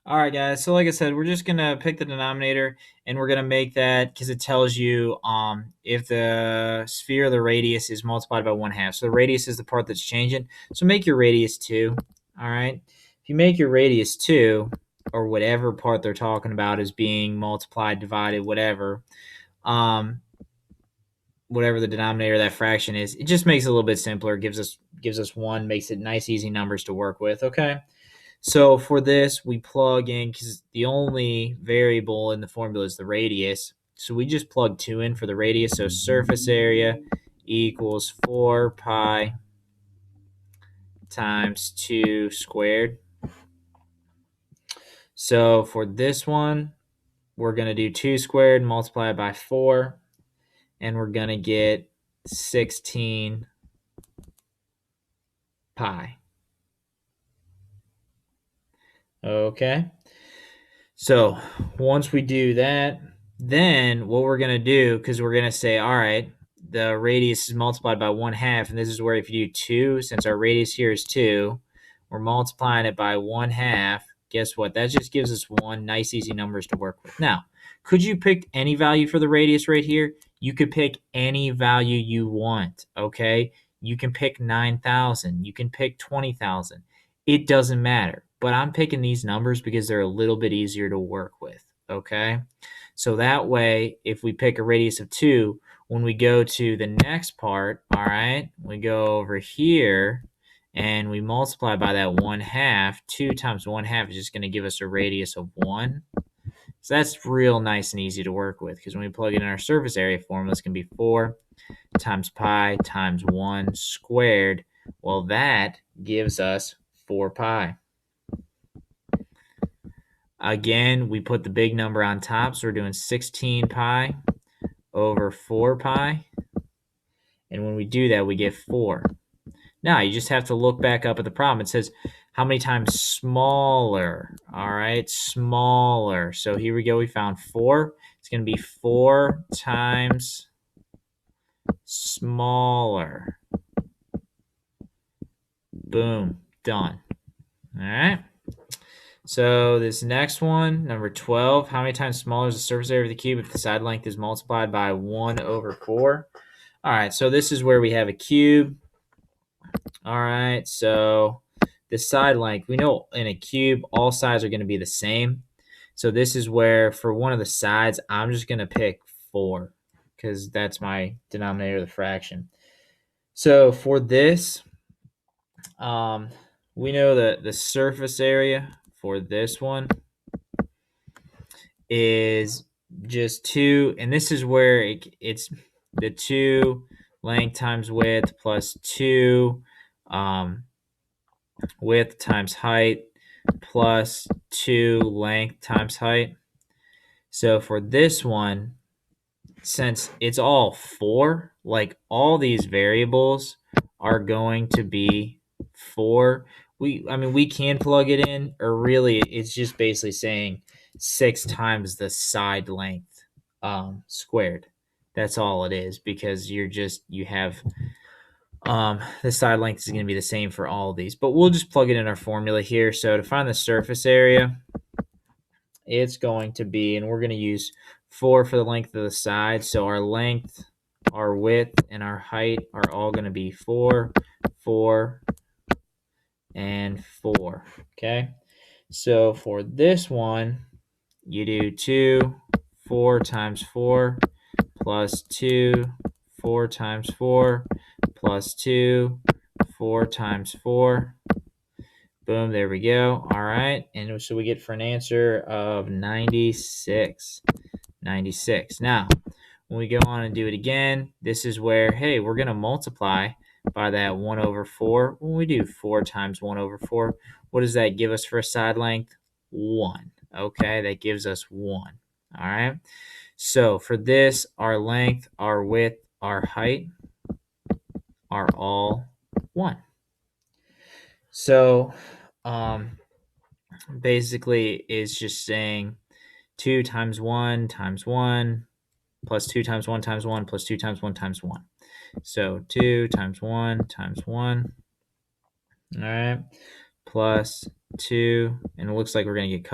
All right, guys. So like I said, we're just gonna pick the denominator and we're gonna make that because it tells you if the sphere or the radius is multiplied by 1/2. So the radius is the part that's changing. So make your radius 2. All right. If you make your radius 2, or whatever part they're talking about is being multiplied, divided, um, whatever the denominator of that fraction is, it just makes it a little bit simpler. Gives us 1, makes it nice, easy numbers to work with. Okay. So for this, we plug in because the only variable in the formula is the radius. So we just plug 2 in for the radius. So surface area equals 4 pi times 2 squared. So for this one, we're going to do 2 squared multiplied by 4, and we're going to get 16 pi. Okay. So once we do that, then what we're going to do, because we're going to say, all right, the radius is multiplied by 1/2, and this is where if you do 2, since our radius here is 2, we're multiplying it by 1/2. Guess what? That just gives us 1, nice, easy numbers to work with. Now, could you pick any value for the radius right here? You could pick any value you want, okay? You can pick 9,000. You can pick 20,000. It doesn't matter. But I'm picking these numbers because they're a little bit easier to work with, okay? So that way, if we pick a radius of 2, when we go to the next part, all right, we go over here and we multiply by that 1/2. 2 times 1/2 is just going to give us a radius of 1. So that's real nice and easy to work with because when we plug it in our surface area formula, it's going to be 4 times pi times 1 squared. Well, that gives us 4 pi. Again, we put the big number on top, so we're doing 16 pi over 4 pi. And when we do that, we get 4. Now, you just have to look back up at the problem. It says, how many times smaller? All right, smaller. So here we go. We found 4. It's going to be 4 times smaller. Boom, done. All right. So this next one, number 12, how many times smaller is the surface area of the cube if the side length is multiplied by 1/4? All right, so this is where we have a cube. All right, so the side length, we know in a cube, all sides are going to be the same. So this is where for one of the sides, I'm just going to pick 4 because that's my denominator of the fraction. So for this, we know that the surface area for this one is just 2, and this is where it's the 2 length times width plus 2 width times height plus 2 length times height. So for this one, since it's all 4, like all these variables are going to be 4. We can plug it in, or really it's just basically saying 6 times the side length squared. That's all it is, because you have the side length is going to be the same for all of these. But we'll just plug it in our formula here. So to find the surface area, it's going to be, and we're going to use 4 for the length of the side. So our length, our width, and our height are all going to be 4, 4, and 4. Okay. So for this one, you do 2, 4 times 4 plus 2, 4 times 4 plus 2, 4 times 4. Boom, there we go. All right. And so we get for an answer of 96. 96. Now, when we go on and do it again, this is where, hey, we're going to multiply by that 1/4. When we do 4 times 1/4, what does that give us for a side length? 1. Okay, that gives us 1. All right. So for this, our length, our width, our height are all 1. So basically it's just saying 2 times 1 times 1 plus 2 times 1 times 1 plus 2 times 1 times 1. So 2 times 1 times 1. All right. Plus 2. And it looks like we're going to get cut